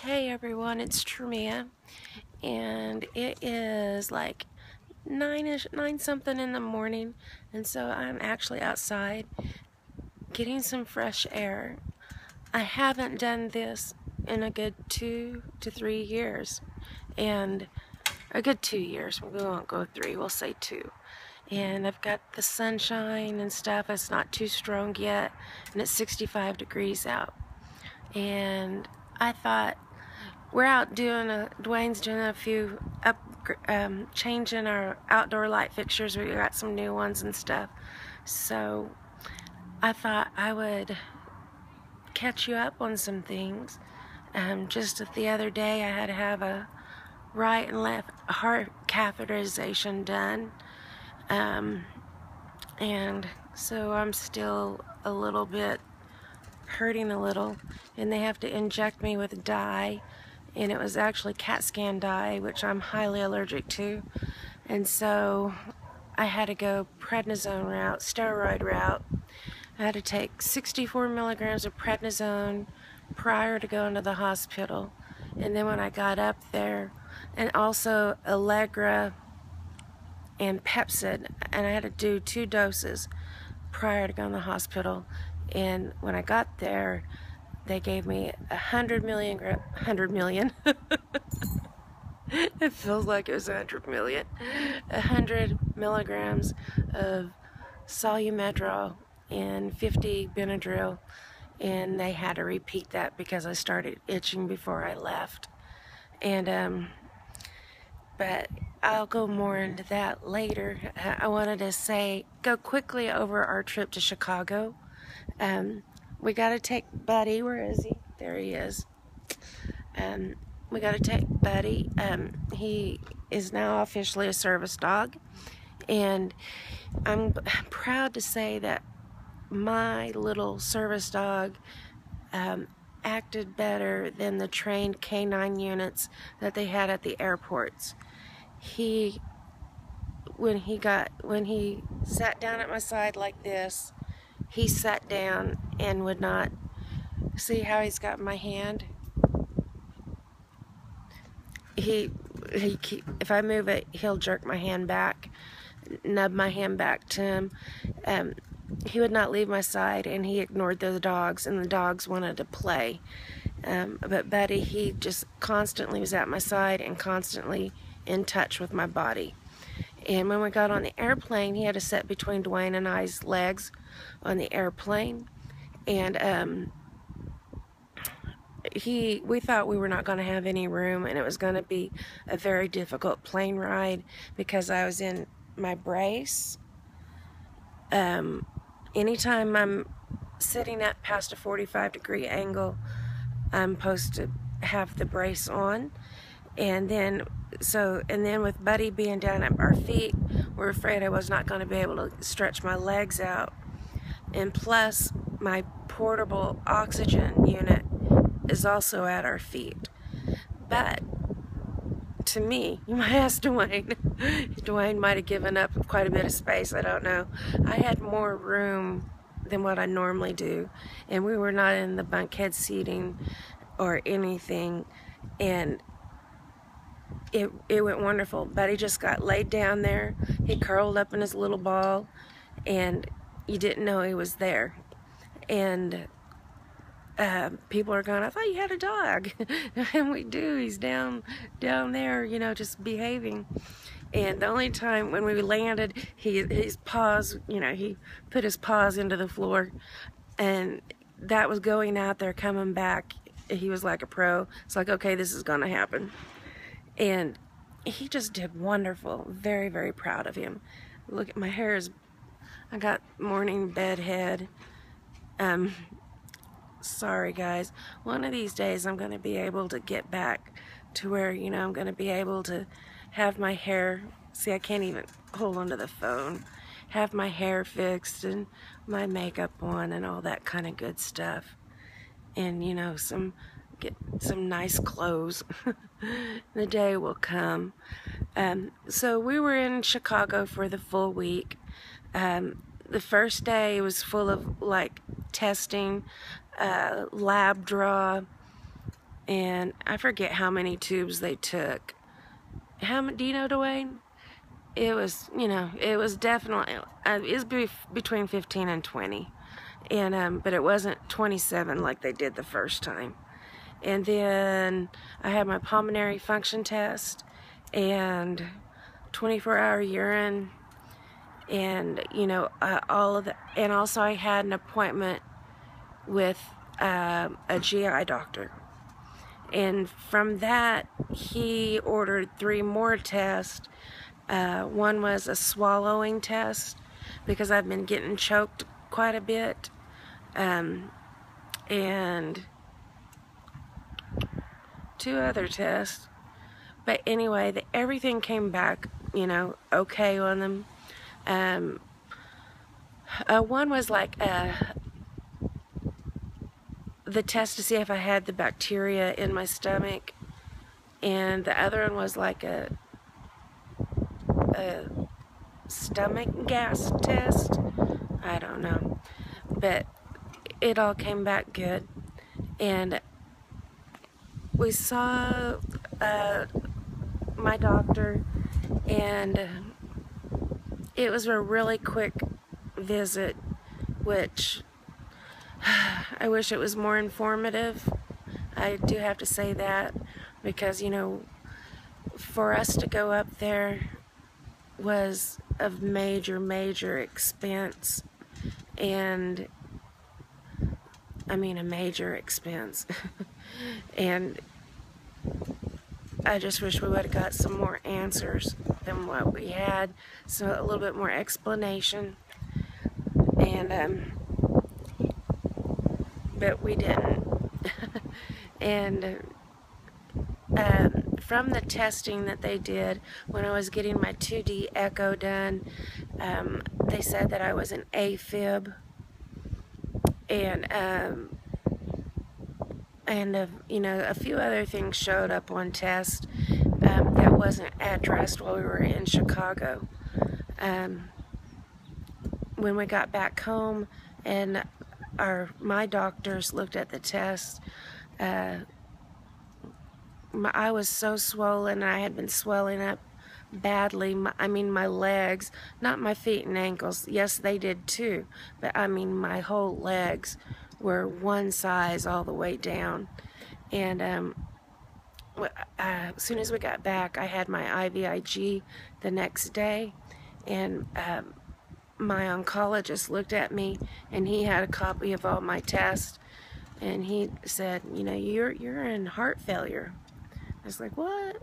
Hey everyone, it's Tremia, and it is like 9 something in the morning, and so I'm actually outside getting some fresh air. I haven't done this in a good 2 to 3 years, and a good 2 years. We won't go 3, we'll say 2. And I've got the sunshine and stuff. It's not too strong yet, and it's 65 degrees out. And I thought, we're out doing Dwayne's doing a few changing our outdoor light fixtures. We got some new ones and stuff. So I thought I would catch you up on some things. Just the other day I had to have a right and left heart catheterization done. And so I'm still a little bit hurting a little, and they have to inject me with dye, and it was actually CAT scan dye, which I'm highly allergic to, and so I had to go prednisone route, steroid route. I had to take 64 milligrams of prednisone prior to going to the hospital, and then when I got up there, and also Allegra and Pepsid, and I had to do 2 doses prior to going to the hospital. And when I got there, they gave me 100 million. It feels like it was 100 million. 100 milligrams of Solumedrol and 50 Benadryl, and they had to repeat that because I started itching before I left. And but I'll go more into that later. I wanted to go quickly over our trip to Chicago. We got to take Buddy. Where is he? There he is. We got to take Buddy. He is now officially a service dog, and I'm proud to say that my little service dog acted better than the trained canine units that they had at the airports. When he sat down at my side like this, he sat down and would not. See how he's got my hand? If I move it, he'll jerk my hand back, nub my hand back to him. He would not leave my side, and he ignored the dogs, and the dogs wanted to play. But Buddy, he just constantly was at my side and constantly in touch with my body. And when we got on the airplane, he had to sit between Dwayne and I's legs on the airplane, and we thought we were not going to have any room, and it was going to be a very difficult plane ride because I was in my brace. Anytime I'm sitting at past a 45-degree angle, I'm supposed to have the brace on, and then with Buddy being down at our feet, we're afraid I was not going to be able to stretch my legs out. And plus, my portable oxygen unit is also at our feet. But to me, you might ask Dwayne. Dwayne might have given up quite a bit of space, I don't know. I had more room than what I normally do, and we were not in the bunkhead seating or anything, and it went wonderful. Buddy just got laid down there. He curled up in his little ball, and you didn't know he was there. And people are going, I thought you had a dog. And we do. He's down there, just behaving. And the only time when we landed, his paws, he put his paws into the floor, and that was going out there, coming back. He was like a pro. It's like, okay, this is going to happen. And he just did wonderful. Very, very proud of him. Look at my hair I got morning bed head. Sorry guys. One of these days I'm going to be able to get back to where, I'm going to be able to have my hair, see, I can't even hold onto the phone, have my hair fixed and my makeup on and all that kind of good stuff. And, get some nice clothes. The day will come. So we were in Chicago for the full week. The first day was full of testing, lab draw, and I forget how many tubes they took. How many, do you know, Dwayne? It was, you know, it was definitely, it was between 15 and 20. And, but it wasn't 27 like they did the first time. And then I had my pulmonary function test and 24-hour urine, and, you know, all of the, and also I had an appointment with a GI doctor. And from that, he ordered 3 more tests. One was a swallowing test, because I've been getting choked quite a bit. And 2 other tests. But anyway, everything came back, you know, okay on them. One was like the test to see if I had the bacteria in my stomach, and the other one was like a stomach gas test. I don't know, but it all came back good. And we saw my doctor, and it was a really quick visit, which I wish it was more informative. I do have to say that, because, you know, for us to go up there was of major expense, and I mean a major expense. And I just wish we would have got some more answers than what we had, so a little bit more explanation. And but we didn't. And from the testing that they did when I was getting my 2D echo done, they said that I was an AFib, and you know, a few other things showed up on test that wasn't addressed while we were in Chicago. When we got back home and my doctors looked at the test, I was so swollen, and I had been swelling up badly. I mean, my legs, not my feet and ankles. Yes, they did too, but I mean, my whole legs were one size all the way down. And as soon as we got back, I had my IVIG the next day, and my oncologist looked at me, and he had a copy of all my tests, and he said, you know, you're in heart failure. I was like, what?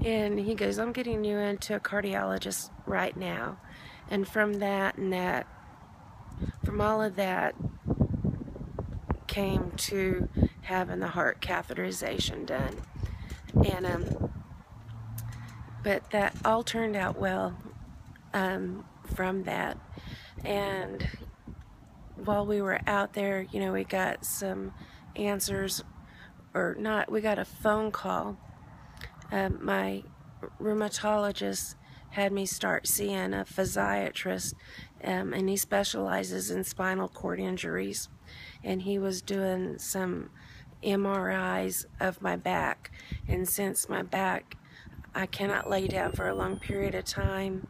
And he goes, I'm getting you into a cardiologist right now. And from that and from all of that came to having the heart catheterization done. And but that all turned out well from that. And while we were out there, you know, we got some answers, or not, we got a phone call. My rheumatologist had me start seeing a physiatrist, and he specializes in spinal cord injuries, and he was doing some MRIs of my back. And since my back, I cannot lay down for a long period of time,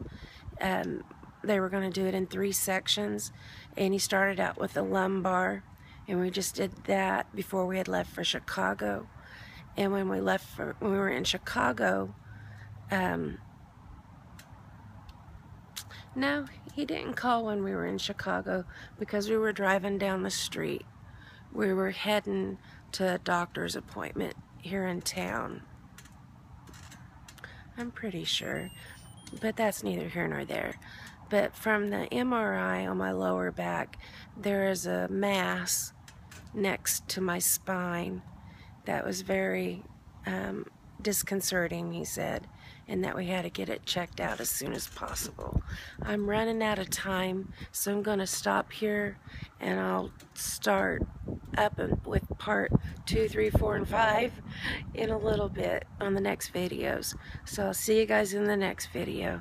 they were going to do it in 3 sections, and he started out with the lumbar, and we just did that before we had left for Chicago. And when we were in Chicago, no, he didn't call when we were in Chicago, because we were driving down the street. We were heading to a doctor's appointment here in town, I'm pretty sure, but that's neither here nor there. But from the MRI on my lower back, there is a mass next to my spine that was very disconcerting, he said, and that we had to get it checked out as soon as possible. I'm running out of time, so I'm going to stop here, and I'll start up with part 2, 3, 4, and 5 in a little bit on the next videos. So I'll see you guys in the next video.